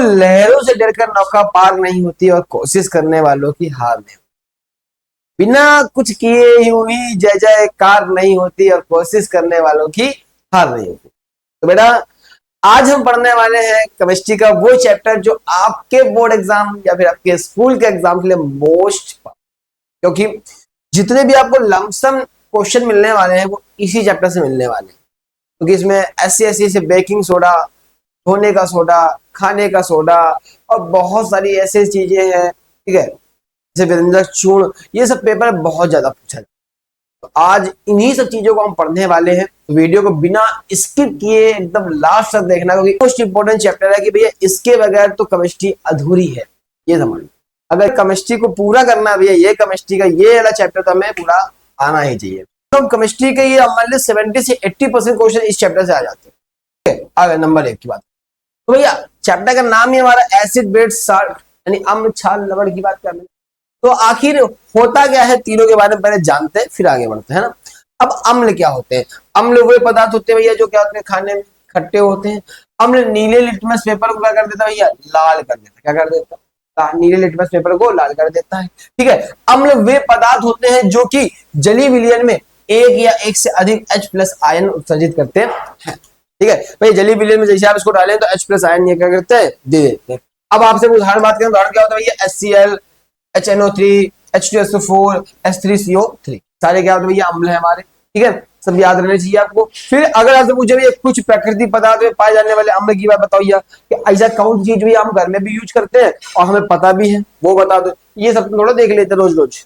लहरों से डरकर नौका पार नहीं होती और कोशिश करने वालों की हार नहीं। बिना कुछ किए ही जय जयकार नहीं होती और कोशिश करने वालों की हार नहीं होती। तो बेटा आज हम पढ़ने वाले हैं केमिस्ट्री का वो चैप्टर जो आपके बोर्ड एग्जाम या फिर आपके स्कूल के एग्जाम के लिए मोस्ट, क्योंकि जितने भी आपको लमसम क्वेश्चन मिलने वाले हैं वो इसी चैप्टर से मिलने वाले हैं, क्योंकि इसमें ऐसी से बेकिंग सोडा, धोने का सोडा, खाने का सोडा और बहुत सारी ऐसी चीजें हैं, ठीक है, जैसे व्यंजक चूर्ण, ये सब पेपर बहुत ज्यादा पूछा है। तो आज इन्हीं सब चीजों को हम पढ़ने वाले हैं। तो वीडियो को बिना स्किप किए एकदम लास्ट तक देखना, क्योंकि मोस्ट इंपोर्टेंट चैप्टर है कि भैया इसके बगैर तो केमिस्ट्री अधूरी है, ये समझ। अगर केमिस्ट्री को पूरा करना भैया, ये केमिस्ट्री का ये वाला चैप्टर तो हमें पूरा आना ही चाहिए। तो केमिस्ट्री के ये मान लीजिए 70 से 80% क्वेश्चन इस चैप्टर से आ जाते हैं, ठीक है। आगे नंबर 1 की बात, तो भैया चैप्टर का नाम ही हमारा एसिड बेस साल्ट यानी अम्ल क्षार लवण की बात कर रहे हैं। तो आखिर होता क्या है, तीनों के बारे में पहले जानते हैं फिर आगे बढ़ते हैं ना। अब अम्ल क्या होते हैं? अम्ल वो पदार्थ होते हैं भैया जो क्या होते हैं, खाने में खट्टे होते हैं। अम्ल नीले लिटमस पेपर को क्या कर देता है भैया, लाल कर देता है। क्या कर देता है? नीले लिटमस पेपर को लाल कर देता है, ठीक है। अम्ल वे पदार्थ होते हैं जो कि जलीय विलयन में एक या एक से अधिक H+ आयन उत्सर्जित करते हैं, ठीक है भाई। जलीय विलयन में जैसे आप इसको डालें तो H+ आयन ये क्या करते हैं, दे देते हैं। अब आपसे उदाहरण बात करें, उदाहरण क्या होता है भैया, HCl, HNO3, H2SO4, H3CO3, सारे क्या होते हैं भैया, अम्ल है हमारे, ठीक है। सब याद रहना चाहिए आपको। फिर अगर आपसे पूछे भैया कुछ प्राकृतिक पदार्थ में पाए जाने वाले अम्ल की बात बताइए कि ऐसा कौन सी चीज भी हम घर में भी यूज करते हैं और हमें पता भी है, वो बता दो। ये सब थोड़ा देख लेते रोज रोज,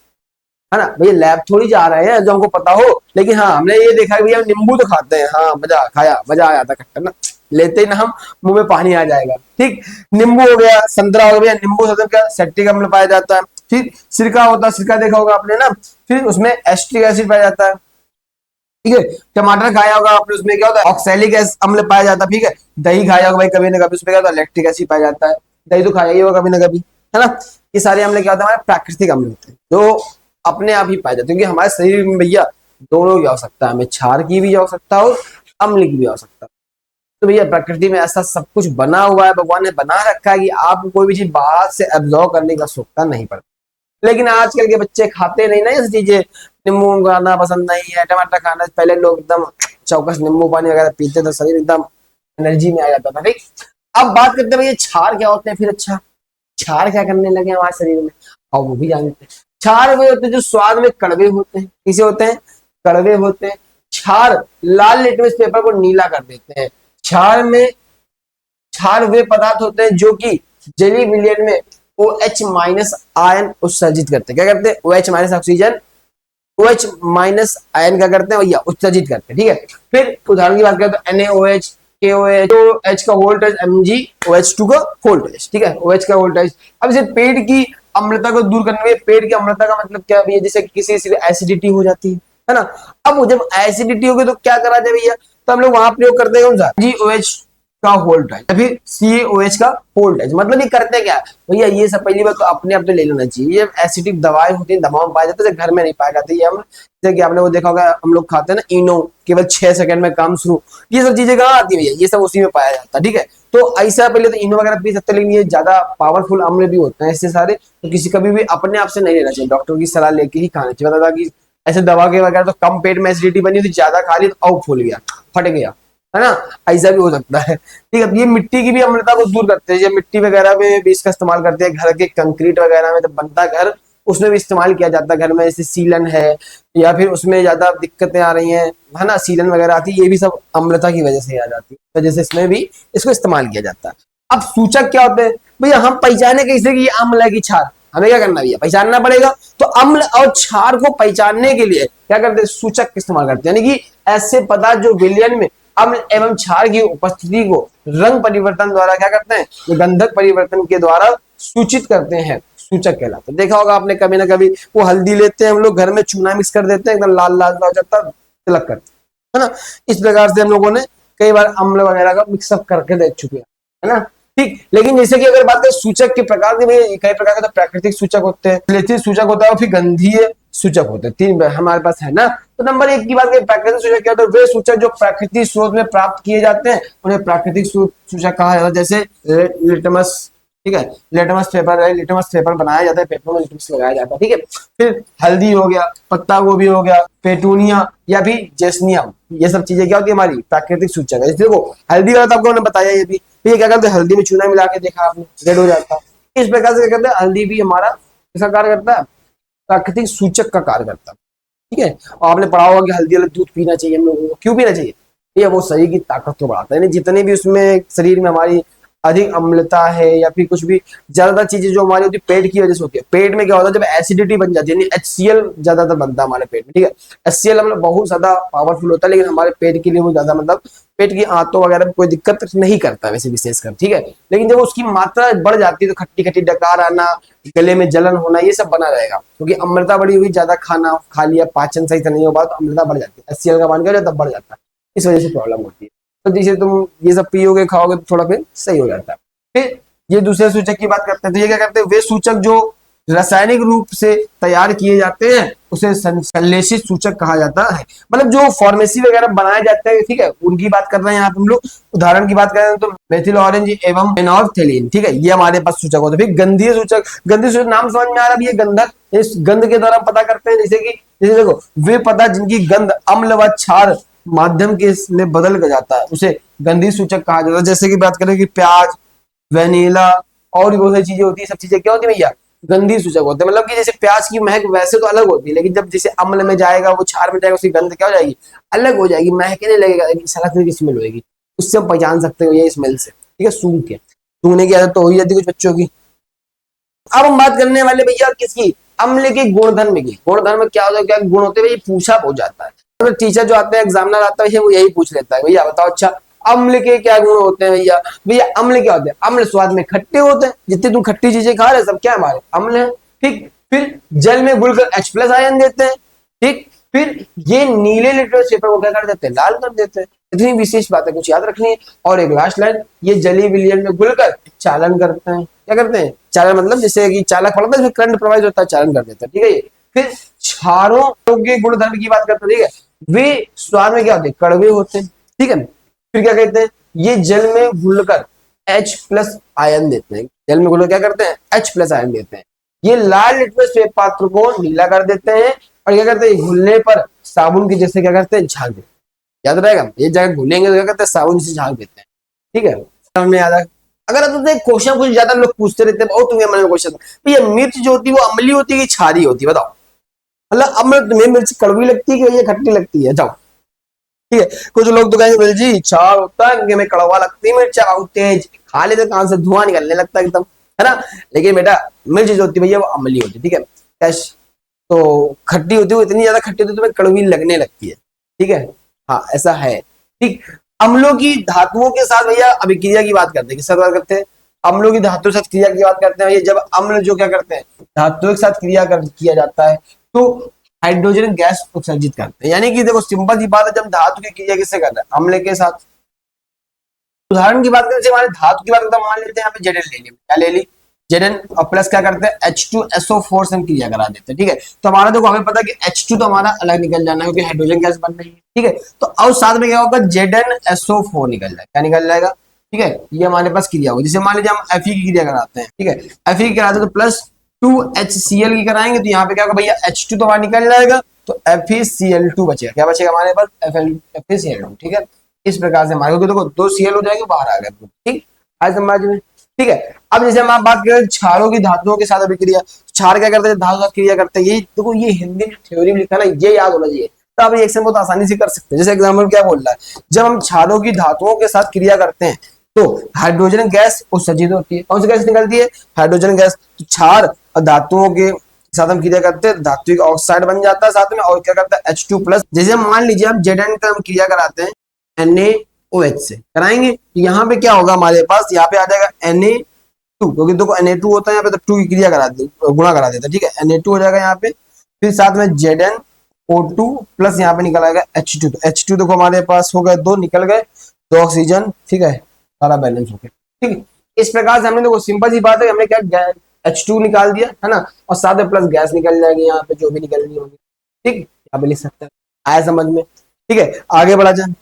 है ना भैया। लैब थोड़ी जा रहे हैं जो हमको पता हो, लेकिन हाँ हमने ये देखा कि भैया नींबू तो खाते हैं, हाँ मजा खाया, मजा आ जाता खट्टा ना, लेते ही ना हम मुंह में पानी आ जाएगा, ठीक। नींबू हो गया, संतरा हो गया, नींबू से क्या सेक्टिक अम्ल पाया जाता है। फिर सिरका होता है, सिरका देखा होगा आपने ना, फिर उसमें एसिटिक एसिड पाया जाता है, ठीक है। टमाटर खाया होगा आपने, उसमें क्या होता है, ऑक्सैलिक अम्ल पाया जाता है, ठीक है। दही खाया होगा भाई कभी ना कभी, उसमें क्या होता है, लैक्टिक एसिड पाया जाता है। दही तो खाया ही होगा कभी ना कभी, है ना। ये सारे अम्ल क्या होते हैं, हमारे प्राकृतिक अम्ल होते हैं जो अपने आप ही पाए जाते हैं, क्योंकि हमारे शरीर में भैया दोनों की आवश्यकता है, हमें क्षार की भी आवश्यकता हो, अम्ल की भी आवश्यकता। तो भैया प्रकृति में ऐसा सब कुछ बना हुआ है, भगवान ने बना रखा है कि आपको कोई भी चीज बाहर से एब्जॉर्ब करने का सोचता नहीं पड़ता। लेकिन आजकल के बच्चे खाते नहीं ना ये चीजें, नींबू खाना पसंद नहीं है, टमाटर खाना, पहले लोग एकदम चौकस नींबू पानी वगैरह पीते तो शरीर एकदम एनर्जी में आ जाता था, ठीक। अब बात करते हैं भैया क्षार क्या होते हैं। फिर अच्छा क्षार क्या करने लगे हमारे शरीर में, और वो भी जानते हैं। क्षार वे होते हैं जो स्वाद में कड़वे होते हैं। किसे होते हैं? कड़वे होते हैं। क्षार लाल लिटमस पेपर को नीला कर देते हैं। क्षार वे पदार्थ होते हैं जो कि जलीय विलयन में OH- आयन उत्सर्जित करते हैं। क्या करते हैं? OH- ऑक्सीजन, OH- आयन क्या करते हैं भैया, उत्सर्जित करते हैं, ठीक है। फिर उदाहरण की बात करें तो NaOH, KOH, तो H का वोल्टेज Mg, OH2 का वोल्टेज, ठीक है, OH का वोल्टेज। अब इसे पेट की अम्लता को दूर करने में, पेट की अम्लता का मतलब क्या भैया, जैसे किसी एसिडिटी हो जाती है ना। अब जब एसिडिटी होगी तो क्या करा जाए भैया, तो हम लोग वहां प्रयोग करते हैं कौन सा, GOH का वोल्टेज या फिर CaOH का वोल्टेज। मतलब ये करते क्या भैया, ये सब पहली बात तो अपने आप तो ले लेना चाहिए। ये एसिडिक दवाएं होती हैं, दवाओं में पाए जाते हैं, घर में नहीं पाए जाते। ये हम जैसे कि आपने वो देखा होगा, हम लोग खाते हैं ना इनो, केवल 6 सेकंड में काम शुरू, ये सब चीजें कहाँ आती है भैया, ये सब उसी में पाया जाता है, ठीक है। तो ऐसा पहले तो इनो वगैरह पी सकते हैं, लेकिन ये ज्यादा पावरफुल अम्ल भी होते हैं इससे सारे, तो किसी कभी भी अपने आप से नहीं लेना चाहिए, डॉक्टर की सलाह लेके ही खाना चाहिए। बता कि ऐसे दवा के वगैरह तो कम पेट में एसिडिटी बनी थी, ज्यादा खा ली तो फूल गया, फट गया, है ना, ऐसा भी हो सकता है, ठीक है। ये मिट्टी की भी अम्लता को दूर करते हैं। ये मिट्टी वगैरह में भी इसका इस्तेमाल करते हैं, घर के कंक्रीट वगैरह में जब बनता है घर, उसमें भी इस्तेमाल किया जाता है घर में। जैसे सीलन है या फिर उसमें ज्यादा दिक्कतें आ रही हैं, है ना, सीलन वगैरह आती है, ये भी सब अम्लता की वजह से आ जाती है, तो जैसे इसमें भी इसको इस्तेमाल किया जाता है। अब सूचक क्या होते हैं भैया, हम पहचाने कैसे कि ये अम्ल है कि क्षार, हमें क्या करना भैया, पहचानना पड़ेगा। तो अम्ल और क्षार को पहचानने के लिए क्या करते हैं, सूचक इस्तेमाल करते हैं, यानी कि ऐसे पदार्थ जो विलयन में अम्ल एवं क्षार की उपस्थिति को रंग परिवर्तन द्वारा क्या करते हैं, ये गंधक परिवर्तन के द्वारा सूचित करते हैं, सूचक कहलाते हैं। देखा होगा आपने कभी ना कभी, वो हल्दी लेते हैं हम लोग घर में, चूना मिक्स कर देते हैं, एकदम लाल लाल हो जाता है, तिलक करते है ना। इस प्रकार से हम लोगों ने कई बार अम्ल वगैरह का मिक्सअप करके देख चुके हैं, है ना, ठीक। लेकिन जैसे कि अगर बात करें सूचक के प्रकार के, कई प्रकार के तो प्राकृतिक सूचक होते हैं, सूचक होता है, फिर गंधीय सूचक होते हैं, 3 हमारे पास है ना। तो नंबर 1 की बात करें प्राकृतिक सूचक क्या होते हैं, वे सूचक जो प्राकृतिक स्रोत में प्राप्त किए जाते हैं उन्हें प्राकृतिक सूचक कहा जाता है। जैसे लिटमस, ठीक है, लिटमस पेपर है, लिटमस पेपर बनाया जाता है, पेपर में लिटमस लगाया जाता है, ठीक है। फिर हल्दी हो गया, पत्ता गोभी हो गया, पेटूनिया या फिर जेसनियम, ये सब चीजें क्या होती है हमारी प्राकृतिक सूचक है। देखो हल्दी वाला तो आपको मैंने बताया, ये भी ये क्या करते हैं, हल्दी में चूना मिला के देखा आपने, रेड हो जाता है। इस प्रकार से क्या करते हैं, हल्दी भी हमारा किसका कार्य करता है, प्राकृतिक सूचक का कार्य करता है, ठीक है। और आपने पढ़ा होगा कि हल्दी वाला दूध पीना चाहिए हम लोगों को, क्यों पीना चाहिए, ये वो शरीर की ताकत को बढ़ाता है, यानी जितने भी उसमें शरीर में हमारी अधिक अम्लता है या फिर कुछ भी ज्यादातर चीजें जो हमारी होती है पेट की वजह से होती है। पेट में क्या होता है, जब एसिडिटी बन जाती है, यानी HCl ज्यादातर बनता है हमारे पेट में, ठीक है। HCl मतलब बहुत ज्यादा पावरफुल होता है, लेकिन हमारे पेट के लिए वो ज्यादा मतलब पेट की आंतों वगैरह में कोई दिक्कत नहीं करता वैसे विशेषकर, ठीक है। लेकिन जब उसकी मात्रा बढ़ जाती है तो खट्टी खट्टी डकार आना, गले में जलन होना, ये सब बना रहेगा, क्योंकि अम्लता बढ़ी हुई, ज्यादा खाना खा लिया, पाचन सही से नहीं हो पाता तो अम्लता बढ़ जाती है, HCl का मान कर तब बढ़ जाता है, इस वजह से प्रॉब्लम होती है। तो जैसे तुम ये सब पियोगे खाओगे तो थोड़ा फिर सही हो जाता है। फिर ये दूसरे सूचक की बात करते हैं, तो ये क्या करते हैं, वे सूचक जो रासायनिक रूप से तैयार किए जाते हैं उसे संश्लेषित सूचक कहा जाता है। मतलब जो फार्मेसी वगैरह बनाए जाते हैं, ठीक है, उनकी बात कर रहे हैं यहाँ पे हम लोग। उदाहरण की बात करें तो मेथिल ऑरेंज एवं फेनोल्फथालीन, ठीक है, ये हमारे पास सूचक होते हैं। फिर गंधीय सूचक, गंधीय सूचक नाम समझ में आ रहा है, ये गंधक, इस गंध के द्वारा पता करते हैं, जैसे कि जैसे देखो वे पदार्थ जिनकी गंध अम्ल व क्षार माध्यम के में बदल जाता है उसे गंधीय सूचक कहा जाता है। जैसे कि बात करें कि प्याज, वेनिला और भी बहुत सारी चीजें होती है, सब चीजें क्या होती है भैया, गंधीय सूचक होते हैं। मतलब कि जैसे प्याज की महक वैसे तो अलग होती है, लेकिन जब जैसे अम्ल में जाएगा, वो क्षार में जाएगा, उसकी गंध क्या हो जाएगी, अलग हो जाएगी, महकने लगेगा, सड़क की स्मेल होगी, उससे हम पहचान सकते हो ये स्मेल से, ठीक है। सूंघ के, सूंघने की आदत तो हो ही जाती है कुछ बच्चों की। अब हम बात करने वाले भैया किसकी, अम्ल के गुणधर्म की। गुणधर्म क्या होता है, क्या गुण होते हैं, ये पूछा हो जाता है, तो टीचर जो आते हैं, एग्जामिनर आता है, वो यही पूछ लेता है, भैया बताओ अच्छा अम्ल के क्या गुण होते हैं भैया। भैया अम्ल क्या होते हैं, अम्ल स्वाद में खट्टे होते हैं, जितनी तुम खट्टी चीजें खा रहे सब क्या हमारे अम्ल है, ठीक। फिर जल में घुलकर H+ आयन देते हैं, ठीक। फिर ये नीले लिटमस पेपर को क्या कर देते हैं, लाल कर देते हैं। इतनी विशेष बात है, कुछ याद रखनी है। और एक लास्ट लाइन, ये जली विलयन में घुलकर चालन करते हैं। क्या करते हैं, चालन, मतलब जैसे कि चालक पड़ता है, करंट प्रवाहित होता है, चालन कर देता है, ठीक है। ये फिर क्षारों के गुणधर्म की बात करते हैं, ठीक है, वे स्वाद में क्या होते हैं, कड़वे होते हैं, ठीक है। फिर क्या कहते हैं, ये जल में घुलकर H+ आयन देते हैं, जल में घुलकर क्या करते हैं, H+ आयन देते हैं। ये लाल लिटमस पेपर पात्र को नीला कर देते हैं, और क्या करते हैं, घुलने पर साबुन की जैसे क्या करते हैं, झाग देते हैं। याद रहेगा, ये जगह घुलेंगे तो क्या करते हैं, साबुन से झाग देते हैं, ठीक है। हमने याद है। अगर तुमसे क्वेश्चन कुछ ज्यादा लोग पूछते रहते हैं, बहुत तुम्हें मन में क्वेश्चन, ये मिर्च जो होती है वो अम्ली होती है कि क्षारी होती है, बताओ। मतलब अब तुम्हें मिर्च कड़वी लगती है कि ये खट्टी लगती है, जाओ, ठीक है। कुछ लोग तो कहेंगे जी क्षार होता है क्योंकि हमें कड़वा लगती है मिर्च, बहुत तेज खा लेते कान से धुआं निकलने लगता है एकदम, है ना। लेकिन बेटा मिर्च जो होती है भैया वो अम्ली होती है, ठीक है। कैश तो खट्टी होती है, वो इतनी ज्यादा खट्टी होती है तुम्हें कड़वी लगने लगती है, ठीक है। हाँ ऐसा है, ठीक। अम्लों की धातुओं के साथ भैया अभिक्रिया की बात करते हैं, किसका बात करते हैं, अम्लों की धातु के साथ क्रिया की बात करते हैं भैया। जब अम्ल जो क्या करते हैं, धातुओं के साथ क्रिया किया जाता है तो हाइड्रोजन गैस उत्सर्जित करते हैं। यानी कि देखो सिंपल सी बात है, जब धातु की क्रिया किससे करता है, अम्ल के साथ। उदाहरण की बात करें, हमारे धातु की बात करते हैं, मान लेते हैं यहाँ पे Zn ले ली, क्या ले ली, Zn, और प्लस क्या करते हैं H2SO4 से हम क्रिया करा देते हैं, ठीक है। तो हमारा देखो हमें पता है कि H2 तो हमारा अलग निकल जाना है क्योंकि हाइड्रोजन गैस बन रही है, ठीक है। तो और साथ में क्या होगा, ZnSO4 निकल जाएगा, क्या निकल जाएगा, ठीक है। ये हमारे पास क्रिया होगी, जैसे मान लीजिए हम Fe की क्रिया कराते हैं, ठीक है, Fe की कराते हैं तो प्लस 2HCl की कराएंगे तो यहाँ पे क्या होगा भैया, H2 तो बाहर निकल जाएगा तो FeCl2 बचेगा, क्या बचेगा हमारे पास, FeCl2, ठीक है। इस प्रकार से हमारे देखो 2 Cl हो जाएंगे बाहर आ गए, ठीक, आज समझ में, ठीक है। अब जैसे हम बात करें क्षारों की धातुओं के साथ अभिक्रिया, क्षार क्या करते हैं, धातु के साथ क्रिया करते हैं। ये देखो ये हिंदी में थ्योरी में लिखा ना, ये याद होना चाहिए, तो आप रिएक्शन बहुत आसानी से कर सकते हैं। जैसे एग्जाम्पल क्या बोल रहा है, जब हम क्षारों की धातुओं के साथ क्रिया करते हैं तो हाइड्रोजन गैस उत्सर्जित होती है, कौन सी गैस निकलती है, हाइड्रोजन गैस। तो क्षार और धातुओं के साथ हम क्रिया करते हैं, धात्विक ऑक्साइड बन जाता है साथ में, और क्या करता है H2+। जैसे मान लीजिए हम Zn का हम क्रिया कराते हैं NaOH से कराएंगे, यहाँ पे क्या होगा हमारे पास, यहाँ पे आ जाएगा Na2, क्योंकि देखो Na2 होता है यहाँ पे, तो 2 की क्रिया करा दे, गुणा करा देता है, ठीक है। Na2 हो जाएगा यहाँ पे, फिर साथ में ZnO2 प्लस यहाँ पे निकल आएगा H2। तो H2 देखो हमारे पास हो गए 2, निकल गए 2 ऑक्सीजन, ठीक है, सारा बैलेंस हो गया, ठीक है। इस प्रकार से हमने देखो सिंपल सी बात है, हमने क्या H2 निकाल दिया, है ना, और साथ में प्लस गैस निकल जाएगी यहाँ पे जो भी निकलनी होगी। ठीक, यहाँ पे लिख सकते हैं, आया समझ में? ठीक है, आगे बढ़ा जाए।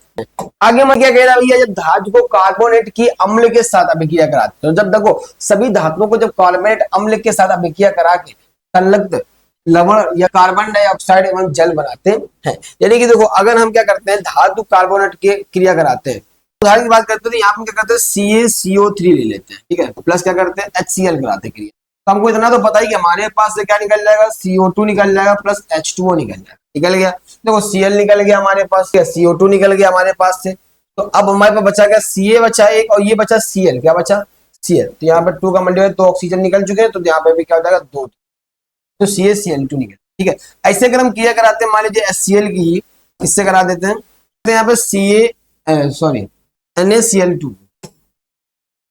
आगे मैं क्या कह रहा भैया, जब धातु को कार्बोनेट की अम्ल के साथ अभिक्रिया कराते हैं, तो जब देखो सभी धातुओं को जब कार्बोनेट अम्ल के साथ अभिक्रिया करा के संलग्न लवण या कार्बन डाइऑक्साइड एवं जल बनाते हैं। यानी कि देखो अगर हम क्या करते हैं, धातु कार्बोनेट की क्रिया कराते हैं, उदाहरण की बात करते हैं तो यहाँ हम क्या करते हैं, CaCO3 ले लेते हैं, ठीक है, प्लस क्या करते हैं, HCl कराते हैं क्रिया। तो हमको इतना तो पता ही कि हमारे पास से क्या निकल जाएगा, CO2 निकल जाएगा प्लस H2O निकल जाएगा, निकल गया। देखो Cl निकल गया हमारे पास, क्या CO2 निकल गया हमारे पास से, तो अब हमारे पास बचा क्या, Ca बचा एक और ये बचा Cl, क्या बचा, Cl। तो यहाँ पे 2 का मल्टीप्लाई, 2 ऑक्सीजन निकल चुके हैं, तो यहाँ पे भी क्या हो जाएगा, 2, तो CaCl2 निकल, ठीक है। ऐसे अगर हम क्रिया कराते हैं, मान लीजिए HCl की इससे करा देते हैं, तो यहाँ पे NaCl2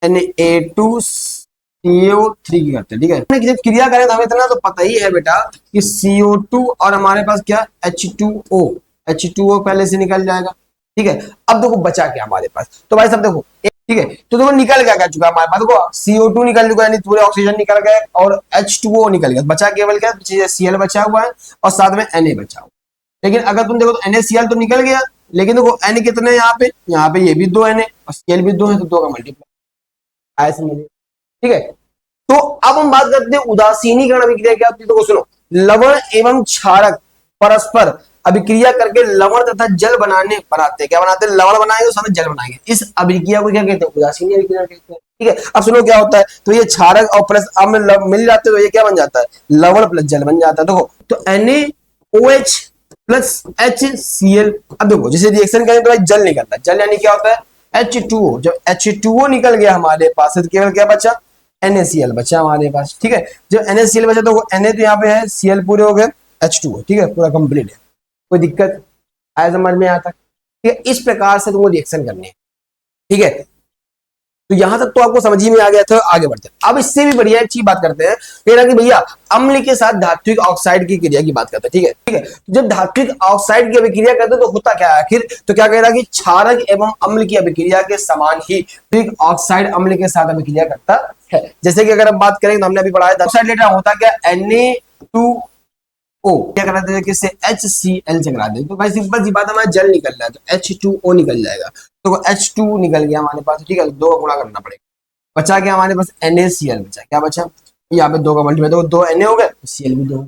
Na2CO3 की करते हैं, ठीक है। जब क्रिया करें तो हमें इतना तो पता ही है बेटा कि CO2 और हमारे पास क्या, H2O पहले से निकल जाएगा, ठीक है। अब देखो बचा क्या हमारे पास, तो भाई सब देखो, ठीक है, तो देखो निकल क्या चुका हमारे पास, देखो CO2 निकल चुका है, यानी पूरे ऑक्सीजन निकल गए, और H2O निकल गया, बचा केवल क्या, Cl बचा हुआ है और साथ में Na बचा हुआ। लेकिन अगर तुम देखो तो NaCl तो निकल गया, लेकिन देखो N कितने यहाँ पे ये भी 2 Na और Cl भी 2 है, तो 2 का मल्टीप्लाई, आया समझ, ठीक है। तो अब हम बात करते हैं उदासीनीकरण अभिक्रिया क्या होती है, तो सुनो, लवण एवं क्षारक परस्पर अभिक्रिया करके लवण तथा जल बनाते हैं, क्या बनाते हैं, लवण बनाएंगे तो साथ जल बनाएंगे, इस अभिक्रिया को क्या कहते हैं, उदासीनी अभिक्रिया कहते हैं, ठीक है। अब सुनो क्या होता है, तो ये क्षारक और प्लस अम्ल मिल जाते हैं, तो ये क्या बन जाता है, लवण प्लस जल बन जाता है। देखो तो NaOH प्लस HCl, अब देखो जैसे रिएक्शन करें तो जल निकलता है, जल यानी क्या होता है, H2O। जब H2O निकल गया हमारे पास तो केवल क्या बचा, NaCl बचा हमारे पास, ठीक है। जब NaCl बचा तो Na तो यहाँ पे है, Cl पूरे हो गए, H2O, ठीक है, पूरा कंप्लीट है, कोई दिक्कत आया समझ में आता, ठीक है। इस प्रकार से तुमको रिएक्शन करनी है, ठीक है। तो यहां तक तो आपको समझ ही में आ गया था, आगे बढ़ते हैं। अब इससे भी बढ़िया एक चीज बात करते हैं, कि भैया अम्ल के साथ धात्विक ऑक्साइड की क्रिया की बात करते हैं, ठीक है, ठीक है। तो जब धात्विक ऑक्साइड की अभिक्रिया करते हैं तो होता क्या है आखिर, तो क्या कह रहा है कि क्षारक एवं अम्ल की अभिक्रिया के समान ही धात्विक ऑक्साइड अम्ल के साथ अभिक्रिया करता है। जैसे कि अगर हम बात करें तो हमने अभी पढ़ा है ऑक्साइड लेटर होता क्या, Na2O क्या करा देते हैं, किससे, HCl से करा देते, तो भाई सिंपल सी बात है, हमारा जल निकल रहा है तो H2O निकल जाएगा, तो H2 निकल गया हमारे पास, ठीक है, 2 का गुणा करना पड़ेगा, बचा क्या हमारे पास, NaCl बचा, क्या बचा, यहाँ पे 2 का मल्टीप्लाई, तो 2 Na हो गए, Cl भी 2,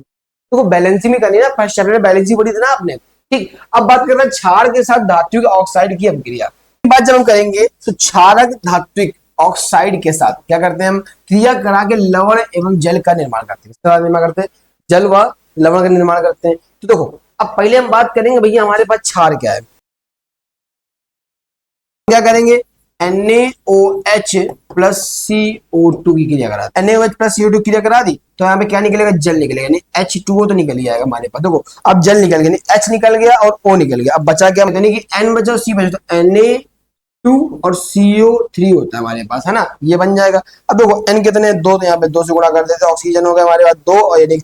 तो बैलेंसिंग भी करनी है ना, फर्स्ट चैप्टर में बैलेंसिंग पढ़ी थी ना आपने, ठीक। अब बात करते हैं क्षार के साथ धात्विक ऑक्साइड की अभिक्रिया, बात जब हम करेंगे तो क्षारक धात्विक ऑक्साइड के साथ क्या करते हैं, हम क्रिया करा के लवण एवं जल का निर्माण करते हैं, किसका निर्माण करते हैं, जल व लवण का निर्माण करते हैं। तो देखो अब पहले हम बात करेंगे भैया हमारे पास क्षार क्या है, क्या करेंगे, NaOH प्लस CO2 की क्रिया करा, NaOH प्लस CO2 क्रिया करा दी, तो यहाँ पे क्या निकलेगा, जल निकलेगा, यानी H2O तो निकल ही जाएगा हमारे पास। देखो अब जल निकल गया, H निकल गया और O निकल गया, अब बचा क्या, यानी कि N बचा और C बचा, तो Na2 और CO3 होता है हमारे पास, है ना, ये बन जाएगा। अब देखो N कितने, 2, तो यहाँ पे 2 से गुणा कर देते, ऑक्सीजन हो गया हमारे पास 2 और यानी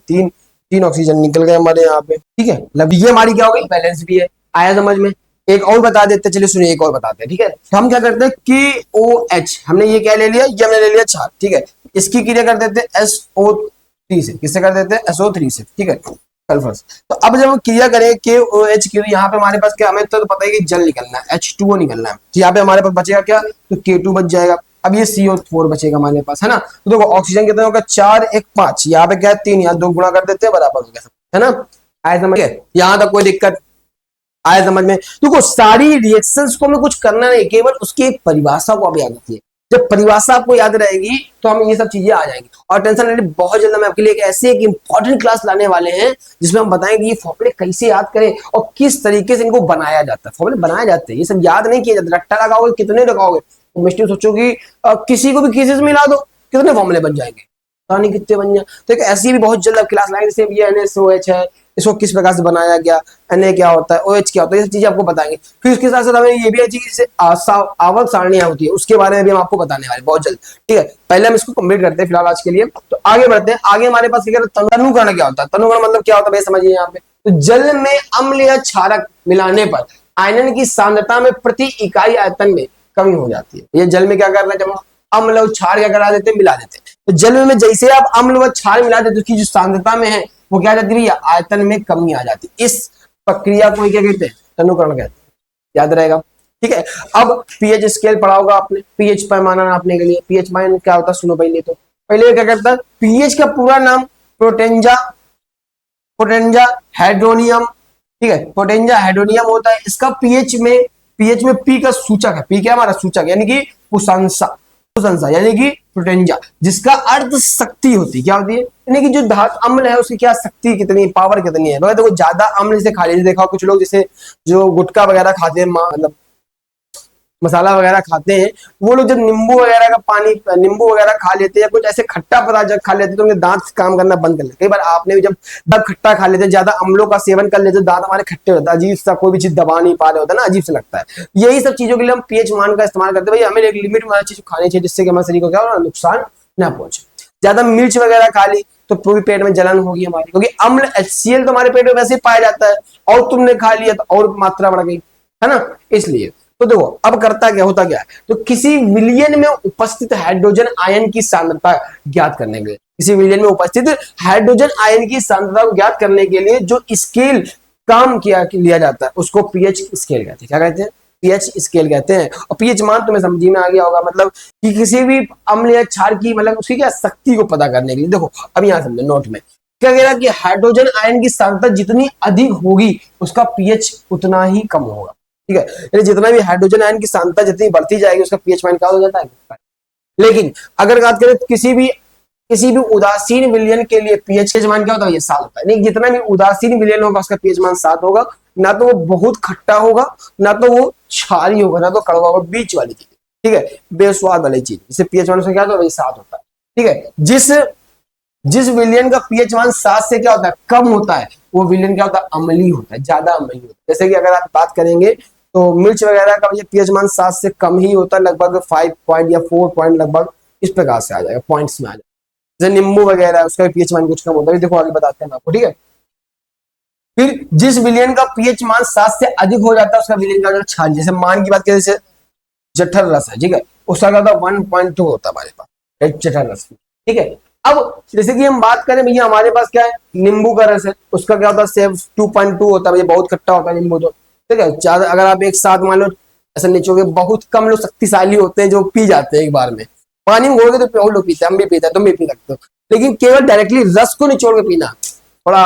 3 ऑक्सीजन निकल गए हमारे यहाँ पे, ठीक है। मतलब ये हमारी क्या हो गई, बैलेंस भी है, आया समझ में। एक और बता देते, चलिए सुनिए एक और बताते हैं, ठीक है। तो हम क्या करते हैं, KOH हमने ये क्या ले लिया, ये हमने ले लिया क्षार, ठीक है, इसकी क्रिया कर देते हैं SO3 से, किससे कर देते हैं, SO3 से, ठीक है, सल्फर। तो अब जब हम क्रिया करें KOH की, तो यहाँ पे हमारे पास क्या, हमें तो पता है कि जल निकलना है, H2O निकलना है, तो यहाँ पे हमारे पास बचेगा क्या, तो K2 बच जाएगा, अब ये CO4 बचेगा हमारे पास, है ना। तो देखो ऑक्सीजन कितना होगा, 4 1 5, यहाँ पे क्या है 3, यहाँ 2 गुणा कर देते हैं, बराबर हो गया, है ना, आया समझ में, यहाँ तक कोई दिक्कत आया समझ में। देखो सारी रिएक्शंस को हमें कुछ करना नहीं, केवल उसकी एक परिभाषा को आप याद रखिए, जब परिभाषा आपको याद रहेगी तो हमें ये सब चीजें आ जाएंगी। और टेंशन लेने, बहुत जल्द हम आपके लिए एक ऐसे एक इंपॉर्टेंट क्लास लाने वाले हैं जिसमें हम बताएंगे ये फॉर्मूले कैसे याद करें और किस तरीके से इनको बनाया जाता है। फॉर्मूले बनाए जाते हैं, ये सब याद नहीं किए जाते, रट्टा लगाओगे कितने लगाओगे, तो मिस्टेक सोचोगी किसी को भी किसी से मिला दो कितने फॉर्मूले बन जाएंगे, नहीं कितने बन जाए। तो एक ऐसी भी बहुत जल्द क्लास लाएंगे, जैसे ये NaOH है, इसको किस प्रकार से बनाया गया, Na क्या होता है, OH क्या होता है, ये सब चीजें आपको बताएंगे। फिर उसके साथ साथ हमें ये भी अच्छी जैसे आवर्त सारणियां होती है, उसके बारे में भी हम आपको बताने वाले बहुत जल्द, ठीक है। पहले हम इसको कंप्लीट करते हैं फिलहाल आज के लिए, तो आगे बढ़ते हैं। आगे हमारे पास क्या तनुकरण क्या होता है, तनुकरण मतलब क्या होता है समझिए यहाँ पे, तो जल में अम्ल या क्षारक मिलाने पर आयनन की सांद्रता में प्रति इकाई आयतन में कमी हो जाती है। ये जल में क्या करना है, जब अम्ल और क्षार क्या करा देते हैं, मिला देते हैं, तो जल में जैसे आप अम्ल व क्षार मिला देते, उसकी जो सांद्रता में है वो क्या जाती है, आयतन में कमी आ जाती है। इस प्रक्रिया को क्या कहते हैं, तनुकरण कहते हैं, याद रहेगा। ठीक है, अब पीएच स्केल पढ़ा होगा आपने, पीएच पैमाना नापने के लिए। पीएच मान क्या होता है, सुनो पहले तो, पहले क्या करता है, पीएच का पूरा नाम प्रोटेंजा, पोटेंजा हाइड्रोनियम, ठीक है, पोटेंजा हाइड्रोनियम होता है। इसका पीएच में पी का सूचक है, पी क्या हमारा सूचक, यानी कि पुसंसा यानी कि प्रोटेंजा, जिसका अर्थ शक्ति होती है, क्या होती है, यानी कि जो धातु अम्ल है उसकी क्या शक्ति कितनी, पावर कितनी है। देखो ज्यादा अम्ल से खा लीजिए, देखा कुछ लोग जैसे जो गुटखा वगैरह खाते हैं, मतलब मसाला वगैरह खाते हैं, वो लोग जब नींबू वगैरह का पानी, नींबू वगैरह खा लेते हैं या कुछ ऐसे खट्टा पदार्थ जब खा लेते हैं तो उनके दांत काम करना बंद कर लेते हैं। कई बार आपने भी जब खट्टा खा लेते हैं, ज्यादा अम्लों का सेवन कर लेते हैं, दांत हमारे खट्टे होता है, अजीब सा, कोई भी चीज दबा नहीं पा रहे होता है ना, अजीब से लगता है। यही सब चीजों के लिए हम पीएच मान का इस्तेमाल करते हैं। भाई हमें एक लिमिट में चीज खानी चाहिए जिससे कि हमारे शरीर को क्या हो, नुकसान ना पहुंचे। ज्यादा मिर्च वगैरह खा ली तो पूरी पेट में जलन होगी हमारी, क्योंकि अम्ल HCl तो हमारे पेट में वैसे ही पाया जाता है, और तुमने खा लिया तो और मात्रा बढ़ गई, है ना, इसलिए। तो देखो अब करता क्या, होता क्या है, तो किसी विलयन में उपस्थित हाइड्रोजन आयन की सांद्रता ज्ञात करने के लिए, किसी विलयन में उपस्थित हाइड्रोजन आयन की सांद्रता को ज्ञात करने के लिए जो स्केल काम किया लिया जाता है उसको पीएच स्केल कहते हैं। क्या कहते हैं, पीएच स्केल कहते हैं। और पीएच मान तुम्हें समझी में आ गया होगा, मतलब कि किसी भी अम्ल या क्षार की, मतलब उसकी क्या शक्ति को पता करने के लिए। देखो अब यहां समझो, नोट में क्या कह रहा है कि हाइड्रोजन आयन की सांद्रता जितनी अधिक होगी उसका पीएच उतना ही कम होगा। ठीक है, यानी जितना भी हाइड्रोजन आयन की सांद्रता जितनी बढ़ती जाएगी उसका पीएच मान क्या हो जाता है। लेकिन अगर बात करें तो किसी भी उदासीन विलयन के लिए पीएच मान क्या होता है, ये 7 होता है। नहीं, जितना भी उदासीन विलयन होगा उसका पीएच मान 7 होगा। ना तो वो बहुत खट्टा होगा, ना तो वो क्षारी होगा, ना तो कड़वा होगा, बीच वाली चीज। ठीक है, बेस्वाद वाली चीज, जिसे पीएच मान से क्या होता है, 7 होता है। ठीक है, जिस विलयन का पीएच मान 7 से क्या होता है, कम होता है, वो विलयन क्या होता है, अम्लीय होता है, ज्यादा अम्लीय होता है। जैसे कि अगर आप बात करेंगे तो मिर्च वगैरह का पीएच मान 7 से कम ही होता है, लगभग 5 पॉइंट या 4 पॉइंट, लगभग इस प्रकार से आ जाएगा, पॉइंट्स में आ जाएगा। जैसे नींबू वगैरह उसका पीएच मान कुछ कम होता है, देखो आगे बताते हैं आपको। ठीक है, फिर जिस विलयन का पीएच मान 7 से अधिक हो जाता है उसका विलयन का क्षार, जैसे मान की बात करें, जैसे जठर रस है, ठीक है, उसका क्या होता है 1.2 होता है हमारे पास जठर रस। ठीक है, अब जैसे कि हम बात करें भैया, हमारे पास क्या है, नींबू का रस है, उसका क्या होता है, सेव 2.2 होता है, भैया बहुत खट्टा होता है नींबू तो। ठीक है, ज्यादा अगर आप एक साथ मान लो ऐसा निचोगे, बहुत कम लोग शक्तिशाली होते हैं जो पी जाते हैं एक बार में, पानी में घोल के तो लोग पीते हैं, हम भी पीते हैं, तुम भी पी सकते हो, लेकिन केवल डायरेक्टली रस को निचोड़ के पीना थोड़ा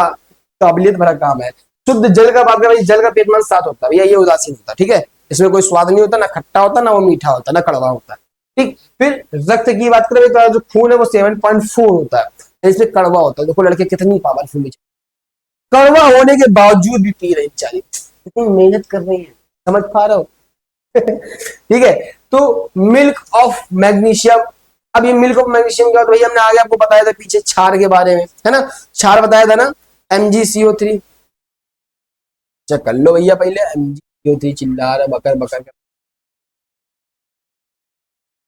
काबिलियत भरा काम है। शुद्ध जल का बात करें, जल का पीएच मान 7 होता है भैया, ये उदासीन होता है। ठीक है, इसमें कोई स्वाद नहीं होता, ना खट्टा होता, ना वो मीठा होता, ना कड़वा होता है। ठीक, फिर रक्त की बात करें तो जो खून है वो 7.4 होता है, इसमें कड़वा होता है। देखो लड़के कितनी पावरफुल है, कड़वा होने के बावजूद भी पी रही बेचारी, कितनी मेहनत कर रही है, समझ पा रहे हो। ठीक है, तो मिल्क ऑफ मैग्नीशियम। अब ये मिल्क ऑफ मैग्नीशियम क्या होता है भैया, हमने आगे आपको बताया था पीछे क्षार के बारे में, है ना, क्षार बताया था ना, MgCO3। अच्छा कर लो भैया पहले, MgCO3 चिल्ला रहा बकर बकर कर।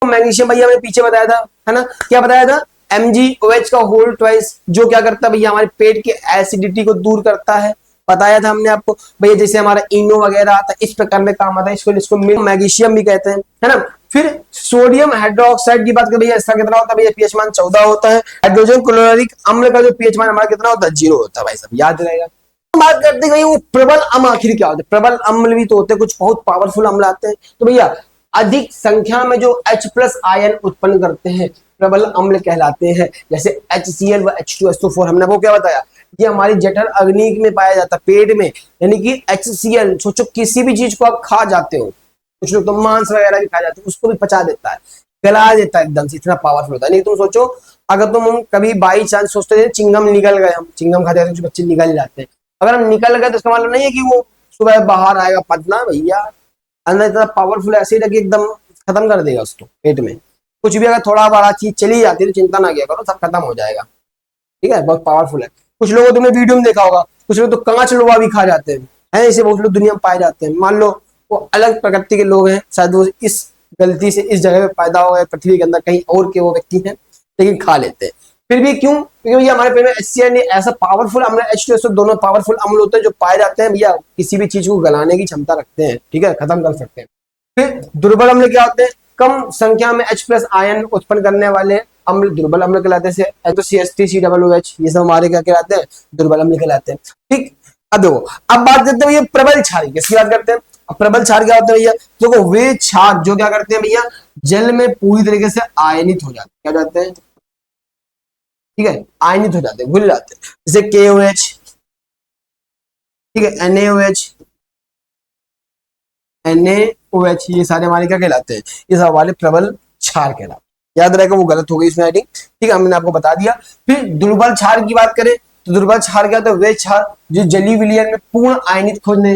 मैग्नीशियम भैया मैंने पीछे बताया था, है ना, क्या बताया था, MgOH का होल ट्वाइस, जो क्या करता है भैया, हमारे पेट के एसिडिटी को दूर करता है, बताया था हमने आपको भैया। जैसे हमारा इनो वगैरह आता है, इस प्रकार में काम आता है, इसको मैग्नीशियम भी कहते हैं, है ना। फिर सोडियम हाइड्रोक्साइड की बात करें भैया, इसका कितना होता है भैया, पीएच मान 14 होता है। हाइड्रोजन क्लोरिक अम्ल का जो पीएच मान हमारा कितना होता है, 0 होता है भाई, सब याद रहेगा। बात करते हैं वो प्रबल अम्ल आखिर क्या होते हैं, प्रबल अम्ल भी तो होते हैं, कुछ बहुत पावरफुल अम्ल आते हैं। तो भैया अधिक संख्या में जो H+ आयन उत्पन्न करते हैं प्रबल अम्ल कहलाते हैं, जैसे HCl व H2SO4। हमने वो क्या बताया, ये हमारी जठर अग्नि में पाया जाता है, पेट में, यानी कि HCl। सोचो किसी भी चीज को आप खा जाते हो, कुछ लोग तो मांस वगैरह भी खा जाते हैं, उसको भी पचा देता है, गला देता है एकदम से, इतना पावरफुल होता है। नहीं तुम सोचो, अगर तुम कभी बाई चांस सोचते थे चिंगम निकल गए, हम चिंगम खाते हैं, कुछ बच्चे निकल जाते हैं, अगर हम निकल गए तो इसका मतलब नहीं है कि वो सुबह बाहर आएगा, पतना भैया अंदर इतना पावरफुल एसिड है कि एकदम खत्म कर देगा उसको पेट में। कुछ भी अगर थोड़ा बड़ा चीज चली जाती है तो चिंता ना किया करो, सब खत्म हो जाएगा। ठीक है, बहुत पावरफुल है। कुछ लोगों तुमने वीडियो में देखा होगा, कुछ लोग तो कांच लोहा भी खा जाते हैं, ऐसे बहुत लोग दुनिया में पाए जाते हैं। मान लो वो अलग प्रकृति के लोग हैं, शायद वो इस गलती से इस जगह पे पैदा हो गए, पृथ्वी के अंदर कहीं और के वो व्यक्ति हैं, लेकिन खा लेते हैं। फिर भी क्यों, क्योंकि भैया हमारे पेट में HCl ऐसा पावरफुल अम्ल, H2SO दोनों पावरफुल अम्ल होते हैं जो पाए जाते हैं भैया, किसी भी चीज को गलाने की क्षमता रखते हैं। ठीक है, खत्म कर सकते हैं। फिर दुर्बल अम्ल क्या होते हैं, कम संख्या में H+ आयन उत्पन्न करने वाले अम्ल दुर्बल अम्ल कहलाते हैं। तो CH3COOH ये सब हमारे क्या कहलाते हैं, दुर्बल अम्ल कहलाते हैं। ठीक, अब देखो, अब बात करते हैं भैया प्रबल क्षार, किसकी बात करते हैं। अब प्रबल क्षार क्या होता है भैया, देखो वे क्षार जो क्या करते हैं भैया, जल में पूरी तरीके से आयनित हो जाते हैं, क्या जाते हैं, ठीक है, आयनित हो जाते हैं, घुल जाते हैं, जैसे KOH, ठीक है, NaOH ये सारे हमारे क्या कहलाते हैं, ये सब हमारे प्रबल क्षार कहलाते हैं। याद रहेगा, वो गलत हो गई इसमें हेडिंग, ठीक है, हमने आपको बता दिया। फिर दुर्बल क्षार की बात करें तो दुर्बल क्षार क्या होता है, वे क्षार जो जलीय विलयन में पूर्ण आयनित खोजने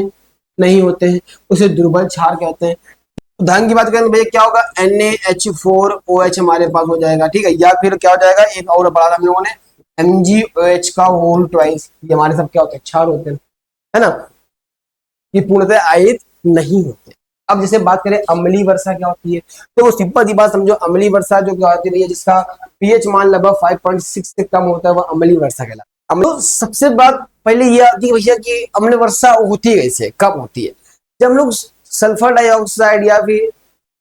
नहीं होते हैं, उसे दुर्बल क्षार कहते हैं। उदाहरण की बात करें तो भैया क्या होगा, NaH4OH हमारे पास हो जाएगा, ठीक है, या फिर क्या हो जाएगा, एक और पढ़ा था हम लोगों ने MgOH का होल ट्वाइस, ये हमारे सब क्या होते हैं, क्षार होते हैं, है ना, ये पूर्णतः आयनित नहीं होते। अब जैसे बात करें अम्लीय वर्षा क्या होती है, तो वो सिंपल सी बात समझो, अम्लीय वर्षा जो क्या होती है भैया, जिसका पीएच मान लगभग 5.6 से कम होता है, वह अम्लीय वर्षा कहलाता है। तो सबसे बात पहले ये आती है भैया कि अम्लीय वर्षा होती है कैसे, कब होती है, जब हम लोग सल्फर डाइऑक्साइड या फिर,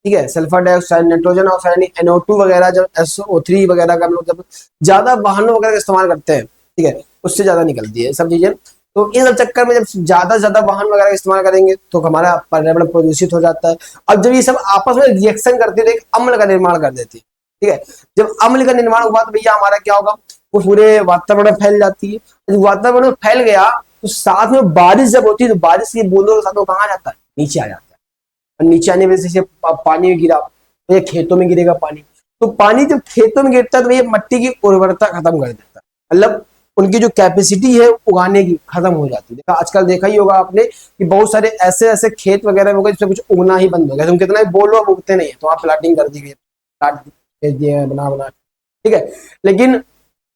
ठीक है, sulphur dioxide, nitrogen oxide NO2 वगैरह, जब SO3 वगैरह का हम लोग जब ज्यादा वाहनों वगैरह का इस्तेमाल करते हैं, ठीक है, उससे ज्यादा निकलती है सब चीजें। तो इन सब चक्कर में जब ज्यादा वाहन वगैरह का इस्तेमाल करेंगे तो हमारा पर्यावरण प्रदूषित हो जाता है। अब जब ये सब आपस में रिएक्शन करते थे, अम्ल का निर्माण कर देती है, ठीक है, जब अम्ल का निर्माण हुआ तो भैया हमारा क्या होगा, वो पूरे वातावरण में फैल जाती है। जब वातावरण में फैल गया तो साथ में बारिश जब होती है तो बारिश की बूंदों के साथ वो कहाँ जाता है, नीचे आ जाता है, और नीचे आने वजह से पानी में गिरा तो ये खेतों में गिरेगा पानी, तो पानी जब खेतों में गिरता है तो ये मिट्टी की उर्वरता खत्म कर देता है, मतलब उनकी जो कैपेसिटी है उगाने की खत्म हो जाती है। आजकल देखा ही होगा आपने कि बहुत सारे ऐसे ऐसे खेत वगैरह हो गए जिसमें कुछ उगना ही बंद हो गया, तुम कितना भी बोलो उगते नहीं है, तो आप प्लाटिंग कर दी गई, प्लाट भेज दिए हैं बना, ठीक है। लेकिन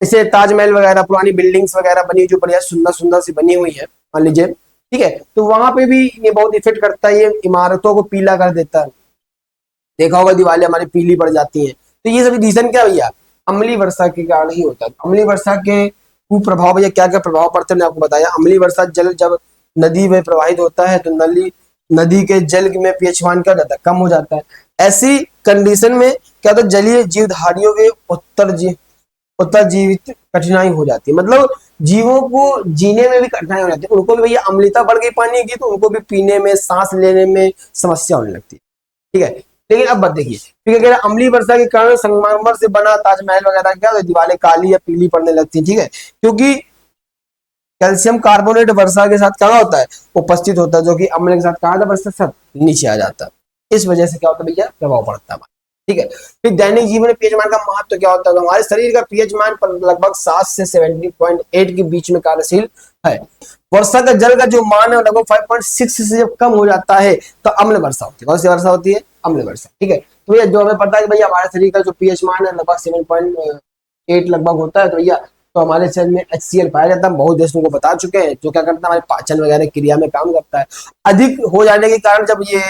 इसे ताजमहल वगैरह पुरानी बिल्डिंग्स वगैरह बनी जो बढ़िया सुंदर सुंदर सी बनी हुई है, मान लीजिए, ठीक है, तो वहां पे भी ये बहुत इफेक्ट करता है, ये इमारतों को पीला कर देता है। देखा होगा दीवारें हमारी पीली पड़ जाती हैं, तो ये सभी रीजन क्या भैया, अम्लीय वर्षा के कारण ही होता है। अम्लीय वर्षा के कुप्रभाव भैया क्या क्या प्रभाव पड़ते हैं मैंने आपको बताया। अम्लीय वर्षा जल जब नदी में प्रवाहित होता है तो नदी के जल में पीएच मान क्या जाता है, कम हो जाता है। ऐसी कंडीशन में क्या होता है, जलीय जीवधारियों के उत्तर जीवित कठिनाई हो जाती है, मतलब जीवों को जीने में भी कठिनाई हो जाती है, उनको भी भैया अम्लता बढ़ गई पानी की तो उनको भी पीने में सांस लेने में समस्या होने लगती है, ठीक है। लेकिन अब बात देखिए, ठीक है, कह रहा अम्लीय वर्षा के कारण संगमरमर से बना ताजमहल वगैरह क्या तो दीवारें काली या पीली पड़ने लगती है, ठीक है, क्योंकि कैल्शियम कार्बोनेट वर्षा के साथ कहाँ होता है, उपस्थित होता है, जो कि अम्ल के साथ कहाँ था, वर्षा सब नीचे आ जाता है। इस वजह से क्या होता है भैया, प्रभाव पड़ता है, ठीक है। फिर दैनिक जीवन में पीएच मान का महत्व क्या होता है, तो हमारे शरीर का पीएच मान लगभग 7 से 70.8 के बीच में कार्यशील है। वर्षा का जल का जो मान है लगभग 5.6 से जब कम हो जाता है तो अम्ल वर्षा होती है। कौन सी वर्षा होती है, अम्ल वर्षा, ठीक है। तो भैया जो हमें पता है कि भैया हमारे शरीर का जो पीएच मान है लगभग 7.8 लगभग होता है, तो भैया तो हमारे शरीर में HCl पाया जाता है, बहुत देशों को बता चुके हैं, जो क्या करता है हमारे पाचन वगैरह क्रिया में काम करता है। अधिक हो जाने के कारण जब ये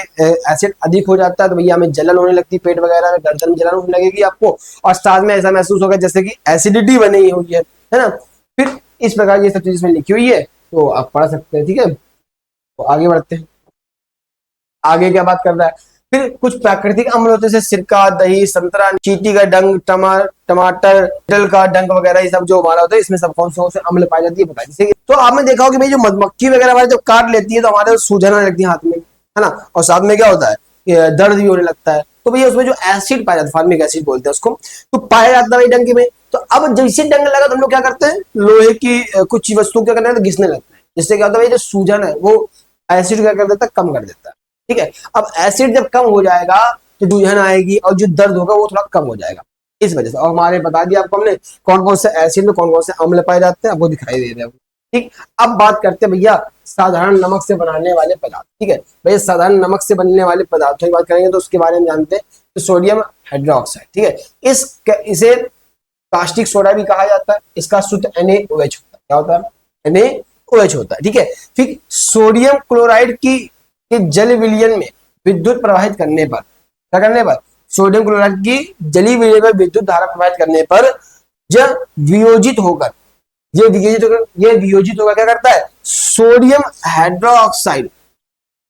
एसिड अधिक हो जाता है तो भैया हमें जलन होने लगती है, पेट वगैरह में गर्दन में जलन होने लगेगी आपको, और साथ में ऐसा महसूस होगा जैसे कि एसिडिटी बनी हुई है ना। फिर इस प्रकार ये सब चीज इसमें लिखी हुई है, तो आप पढ़ सकते हैं, ठीक है। तो आगे बढ़ते हैं, आगे क्या बात कर रहा है, फिर कुछ प्राकृतिक अम्ल होते हैं, सिरका, दही, संतरा, चींटी का डंक, टमाटर, तिल का डंक वगैरह, ये सब जो हमारा होता है, इसमें सब कौन से अम्ल पाई जाती है बताइए। जैसे तो आपने देखा होगा भाई जो मधुमक्खी वगैरह हमारे जब काट लेती है तो हमारे सूजन आने लगती है हाथ में, है ना, और साथ में क्या होता है, दर्द भी होने लगता है। तो भैया उसमें जो एसिड पाया जाता है, फार्मिक एसिड बोलते हैं उसको, तो पाया जाता है भाई डंक में। तो अब जैसे डंक लगा तो हम लोग क्या करते हैं, लोहे की कुछ वस्तु क्या करते हैं तो घिसने लगते हैं, जिससे क्या होता है जो सूजन है वो एसिड क्या कर देता है, कम कर देता है, ठीक है। अब एसिड जब कम हो जाएगा तो सूजन आएगी और जो दर्द होगा वो थोड़ा कम हो जाएगा, इस वजह से। और हमारे बता दिया आपको हमने कौन कौन से एसिड में कौन कौन से अम्ल पाए जाते हैं, आपको दिखाई दे रहे हैं, ठीक। अब बात करते हैं भैया साधारण नमक से बनाने वाले पदार्थ, ठीक है। भैया साधारण नमक से बनने वाले पदार्थों की बात करेंगे तो उसके बारे में जानते हैं, तो सोडियम हाइड्रोक्साइड, ठीक है, इसे कास्टिक सोडा भी कहा जाता है, इसका शुद्ध NaOH होता है, क्या होता है, NaOH होता है, ठीक है। फिर सोडियम क्लोराइड की जल विलयन में विद्युत प्रवाहित करने पर, क्या करने पर, सोडियम क्लोराइड की जलीय विलयन में विद्युत धारा प्रवाहित करने पर जब वियोजित होकर ये वियोजित होकर क्या करता है, सोडियम हाइड्रोक्साइड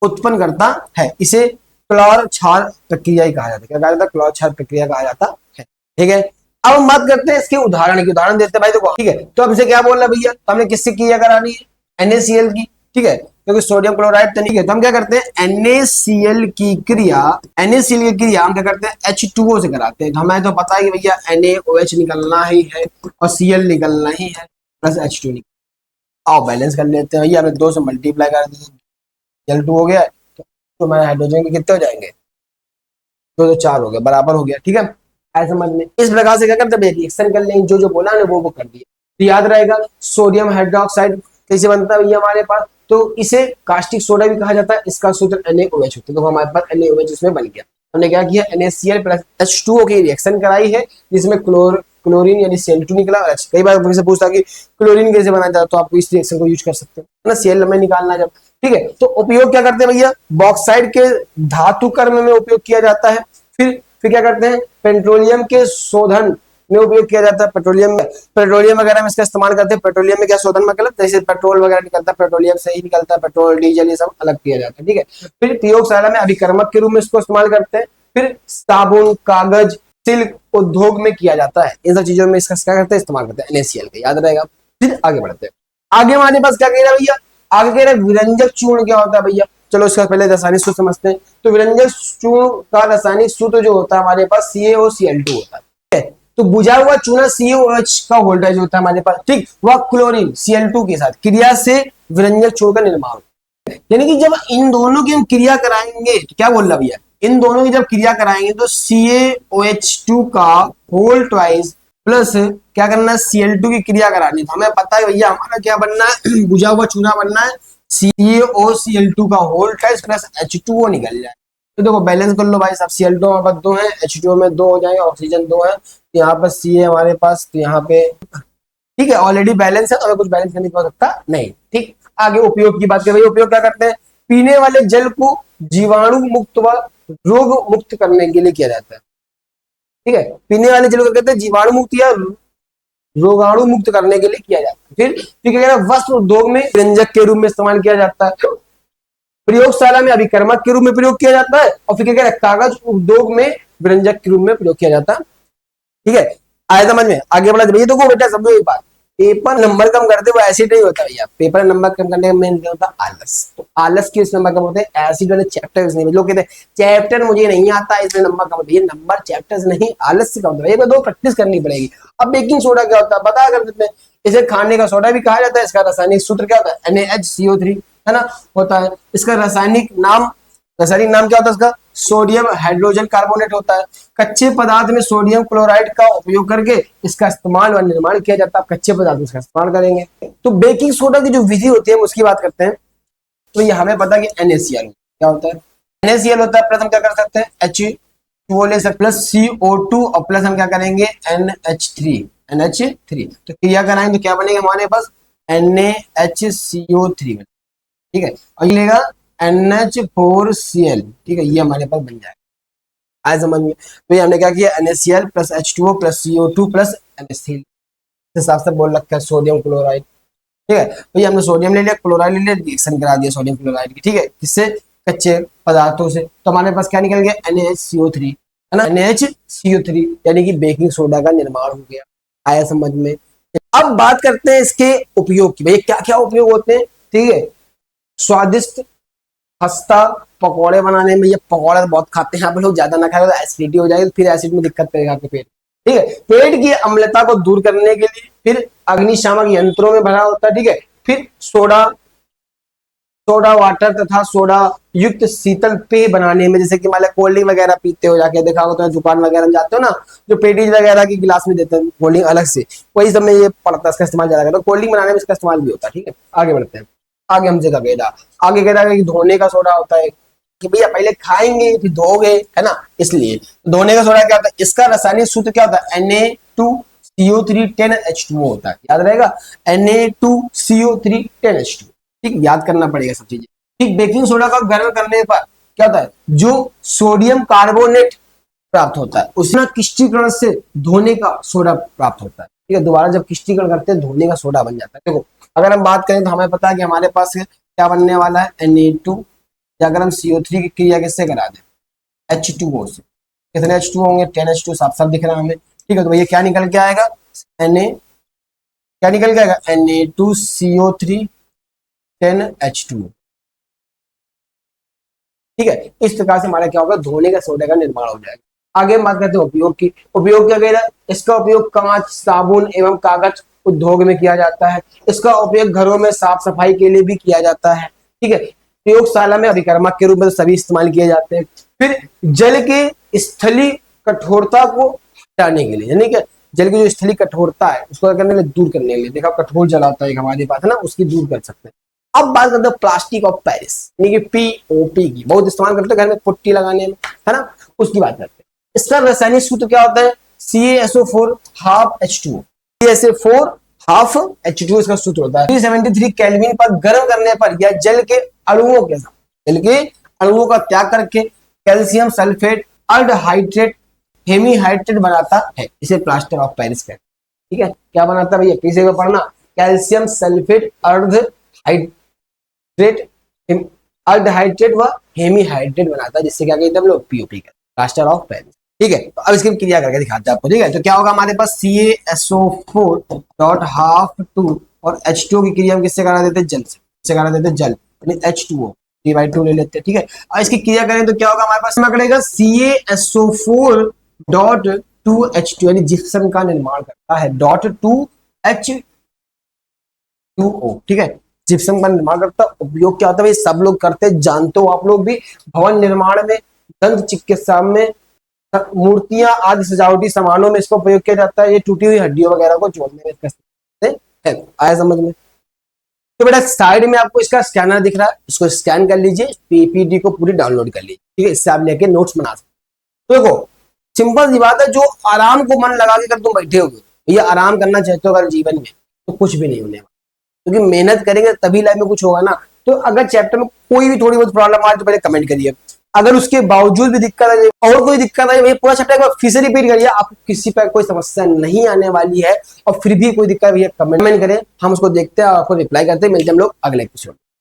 उत्पन्न करता है, इसे क्लोर क्षार प्रक्रिया ही कहा जाता है, क्या कहा जाता है, क्लोर क्षार प्रक्रिया कहा जाता है, ठीक है। अब हम बात करते हैं इसके उदाहरण की, उदाहरण देते हैं भाई देखो, ठीक है। तो हमसे क्या बोल रहा है भैया, तो हमने किससे क्रिया करानी है, NaCl की, ठीक है, क्योंकि सोडियम क्लोराइड तो नहीं है, तो हम क्या करते हैं NaCl की क्रिया, NaCl की क्रिया हम क्या करते हैं H2O से कराते हैं। तो हमें तो पता है कि भैया NaOH निकलना ही है और Cl निकलना ही है, प्लस H2 निकलना। आओ बैलेंस कर लेते हैं भैया, हमें 2 से मल्टीप्लाई कर देते, L2 हो गया, तो हमारे हाइड्रोजन के कितने हो जाएंगे, 2 तो 4 हो गया, बराबर हो गया, ठीक है। ऐसे समझ में इस प्रकार से क्या करते हैं रिएक्शन कर लेंगे, जो जो बोला ना वो कर दिया। तो याद रहेगा सोडियम हाइड्रोक्साइड कैसे बनता है भैया हमारे पास, तो इसे कास्टिक सोडा भी कहा जाता है, इसका सूत्र NaOH होता है। तो हमारे पास NaOH इसमें बन गया। हमने क्या किया, NaCl प्लस H2O की रिएक्शन कराई है, जिसमें क्लोरीन यानी Cl2 निकला। कई बार मुझसे पूछता कि क्लोरीन कैसे बनाया जाता है, तो आप इस रिएक्शन को यूज कर सकते हैं ना, Cl में निकालना जब, ठीक है। तो उपयोग क्या करते हैं भैया, बॉक्साइड के धातु कर्म में उपयोग किया जाता है। फिर क्या करते हैं, पेट्रोलियम के शोधन में उपयोग किया जाता है। पेट्रोलियम वगैरह में इसका इस्तेमाल करते हैं। पेट्रोलियम में क्या शोधन मतलब जैसे पेट्रोल वगैरह निकलता है, पेट्रोलियम से ही निकलता है, पेट्रोल डीजल ये सब अलग किया जाता है, ठीक है। फिर प्रयोगशाला में अभिकर्मक के रूप में इसको इस्तेमाल करते हैं। फिर साबुन, कागज, सिल्क उद्योग में किया जाता है। इन सब चीजों में इसका क्या करते हैं, इस्तेमाल करते हैं NaCl का, याद रहेगा। फिर आगे बढ़ते हैं, आगे हमारे पास क्या कह रहा है भैया, आगे कह रहा है विरंजक चूर्ण क्या होता है भैया। चलो इसका पहले रासायनिक सूत्र समझते हैं। तो विरंजक चूर्ण का रासायनिक सूत्र जो होता है हमारे पास CaOCl2 होता है। तो बुझा हुआ चूना CaOH का वोल्टेज होता है हमारे पास, ठीक, वह क्लोरीन Cl2 के साथ क्रिया से विरंजक चूर्ण का निर्माण, यानी कि जब इन दोनों की हम क्रिया कराएंगे, तो क्या बोल रहा भैया, इन दोनों की जब क्रिया कराएंगे तो CaOH2 का होल ट्वाइस प्लस क्या करना है, Cl2 की क्रिया करानी। तो हमें पता है भैया हमारा क्या बनना है, बुझा हुआ चूना बनना है, CaOCl2 का होल ट्वाइस प्लस H2O निकल जाए। तो देखो बैलेंस कर लो भाई साहब, Cl2 हमारे पास 2 है, H2O में 2 हो जाएंगे, ऑक्सीजन 2 है, तो यहाँ पर C है हमारे पास, तो यहाँ पे ठीक है ऑलरेडी बैलेंस है, तो हमें कुछ बैलेंस करने की आवश्यकता नहीं, ठीक। आगे उपयोग की बात करें, उपयोग क्या करते हैं, पीने वाले जल को जीवाणु मुक्त व रोग मुक्त करने के लिए किया जाता है, ठीक है। पीने वाले जल को कहते हैं जीवाणु मुक्त या रोगाणु मुक्त करने के लिए किया जाता है। फिर क्या कहते हैं, वस्त्र उद्योग में व्यंजक के रूप में इस्तेमाल किया जाता है, प्रयोगशाला में अभिकर्मक के रूप में प्रयोग किया जाता है, और फिर क्या कहते हैं कागज उद्योग में व्यंजक के रूप में प्रयोग किया जाता है, ठीक है। आया समझ में, आगे बढ़ा भैया। देखो बेटा समझो एक बात, पेपर नंबर कम करते वो एसिड नहीं होता भैया, पेपर नंबर कम करने का मेन क्या होता है, आलस। तो आलस के इस नंबर कम होते हैं, एसिड वाले चैप्टर्स नहीं। लोग कहते हैं चैप्टर मुझे नहीं आता इसलिए नंबर कम होते हैं, नंबर चैप्टर्स नहीं आलस से कम होता है, एक दो प्रैक्टिस करनी पड़ेगी। अब बेकिंग सोडा क्या होता है पता कर देते हैं, इसे खाने का सोडा भी कहा जाता है। इसका रासायनिक सूत्र क्या होता है, NaHCO3 है ना, होता है। इसका रासायनिक नाम क्या होता है, इसका सोडियम हाइड्रोजन कार्बोनेट होता है। कच्चे पदार्थ में सोडियम क्लोराइड का उपयोग करके इसका इस्तेमाल व निर्माण किया जाता है। कच्चे पदार्थ इसका इस्तेमाल करेंगे। तो बेकिंग सोडा की जो विधि होती है उसकी बात करते हैं। तो ये हमें पता है कि NaCl क्या होता है, NaCl होता है, प्लस हम क्या कर सकते हैं H2O ले सकते प्लस CO2 और प्लस हम क्या करेंगे NH3 तो क्रिया कराएंगे तो क्या बनेगा हमारे पास NaHCO3, ठीक है, और ये लेगा NH4Cl, ठीक है, ये हमारे पास बन जाएगा। आज समझ में, तो ये हमने क्या किया NaCl plus H2O plus CO2 plus NH3 हिसाब से बोल रखा है सोडियम क्लोराइड, ठीक है। तो ये हमने सोडियम ले लिया, क्लोराइड ले लिया, रिएक्शन करा दिया सोडियम क्लोराइड की, ठीक है, किससे, कच्चे पदार्थों से। तो हमारे पास क्या निकल गया NaHCO3 है ना, NaHCO3 यानी कि बेकिंग सोडा का निर्माण हो गया। आया समझ में। अब बात करते हैं इसके उपयोग की, भाई क्या क्या उपयोग होते हैं, ठीक है। स्वादिष्ट खस्ता पकौड़े बनाने में, ये पकौड़े बहुत खाते हैं आप लोग, ज्यादा ना खाए तो एसिडिटी हो जाएगी, फिर एसिड में दिक्कत करेगा आपके पेट, ठीक है। पेट की अम्लता को दूर करने के लिए फिर अग्निशामक यंत्रों में भरा होता है, ठीक है। फिर सोडा वाटर तथा सोडा युक्त शीतल पेय बनाने में, जैसे कि मान लो कोल्ड ड्रिंक वगैरह पीते हो, जाके देखा हो तो दुकान वगैरह में जाते हो ना, जो पेटीज वगैरह की गिलास में देते हैं कोल्ड ड्रिंक अलग से, वही सब में ये पड़ता है, इसका इस्तेमाल ज्यादा करता है। कोल्ड ड्रिंक बनाने में इसका इस्तेमाल भी होता है, ठीक है। आगे बढ़ते हैं, आगे हमसे क्या कह रहा, आगे कह रहा है कि धोने का सोडा होता है, कि भैया पहले खाएंगे फिर धोगे, है ना, इसलिए धोने का सोडा क्या होता है, इसका रासायनिक सूत्र क्या होता है Na2CO3 10H2O होता है, याद रहेगा Na2CO3 10H2, ठीक, याद करना पड़ेगा सब चीजें, ठीक। बेकिंग सोडा का गर्म करने पर क्या होता है, जो सोडियम कार्बोनेट प्राप्त होता है उसमें क्रिस्टलीकरण से धोने का सोडा प्राप्त होता है, ठीक है। दोबारा जब क्रिस्टलीकरण करते हैं धोने का सोडा बन जाता है। देखो अगर हम बात करें तो हमें पता है कि हमारे पास क्या बनने वाला है Na2, या अगर हम CO3 की क्रिया किससे करा दें H2O से, कितने H2 होंगे 10H2, साफ साफ दिख रहा है हमें, ठीक है, तो ये क्या निकल के आएगा, Na, क्या निकल के आएगा, Na2CO3 10H2। ठीक है, इस प्रकार से हमारा क्या होगा, धोने का सोडा का निर्माण हो जाएगा। आगे बात करते हैं उपयोग की। उपयोग क्या कह, इसका उपयोग कांच, साबुन एवं कागज उद्योग में किया जाता है। इसका उपयोग घरों में साफ सफाई के लिए भी किया जाता है। ठीक है, प्रयोगशाला में अभिकर्मक के रूप में सभी इस्तेमाल किए जाते हैं। फिर जल के स्थलीय कठोरता को हटाने के लिए, यानी कि जल की जो स्थलीय कठोरता है उसको करने के लिए, दूर करने के लिए, देखा कठोर जल आता है हमारे पास है ना, उसकी दूर कर सकते हैं। अब बात करते हैं प्लास्टिक ऑफ पेरिस, यानी कि पीओपी की, बहुत इस्तेमाल करते हैं घर में पुट्टी लगाने में, है ना, उसकी बात करते हैं। इसका रासायनिक सूत्र क्या होता है, CaSO4 half H2O, CaSO4 half H2O इसका सूत्र होता है। 373 केल्विन पर गर्म करने पर या जल के अणुओं के साथ, जल के अणुओं का त्याग करके कैल्शियम सल्फेट अर्धहाइड्रेट हेमीहाइड्रेट बनाता है, इसे प्लास्टर ऑफ पेरिस कहते हैं। ठीक है, क्या बनाता है भैया, किसी को पढ़ना, कैल्शियम सल्फेट अर्धहाइड्रेट व हेमीहाइड्रेट बनाता है, जिससे क्या कहते हैं हम लोग, पीओपी कहते हैं, प्लास्टर ऑफ पेरिस। ठीक है, तो अब इसकी क्रिया करके दिखाते हैं आपको। ठीक है, तो क्या होगा हमारे पास, CaSO4 डॉट हाफ 2 और H2O की क्रिया हम किससे करा देते हैं, जल से, किससे करा देते हैं, जल, यानी H2O 3/2 ले लेते हैं। ठीक है, अब इसकी क्रिया करें तो क्या होगा हमारे पास, पकड़ेगा CaSO4 डॉट 2H2, यानी जिप्सम का निर्माण करता है, डॉट 2H2O। ठीक है, जिप्सम का निर्माण करता है। उपयोग क्या होता है, सब लोग करते हैं, जानते हो आप लोग भी, भवन निर्माण में, दंत चिकित्सा में, मूर्तियां आदि सजावटी सामानों में इसका उपयोग किया जाता है। ये टूटी हुई हड्डियों वगैरह को जोड़ने में इसका है, आया समझ में। तो बेटा साइड में आपको इसका स्कैनर दिख रहा है, इसको स्कैन कर लीजिए, पीपीटी को पूरी डाउनलोड कर लीजिए। ठीक है, इससे आप लेके नोट्स बना सकते। तो देखो सिंपल सी बात है, जो आराम को मन लगा के अगर तुम बैठे हो, ये आराम करना चाहते हो अगर जीवन में, तो कुछ भी नहीं होने वाला, क्योंकि मेहनत करेंगे तभी लाइफ में कुछ होगा ना। तो अगर चैप्टर में कोई भी थोड़ी बहुत प्रॉब्लम आए तो पहले कमेंट करिए, अगर उसके बावजूद भी दिक्कत है और कोई दिक्कत है, भैया पूरा चैप्टर एक बार फिर से रिपीट करिए, आपको किसी पर कोई समस्या नहीं आने वाली है। और फिर भी कोई दिक्कत भैया कमेंट करें, हम उसको देखते हैं और आपको रिप्लाई करते हैं। मिलते हैं हम लोग अगले एपिसोड।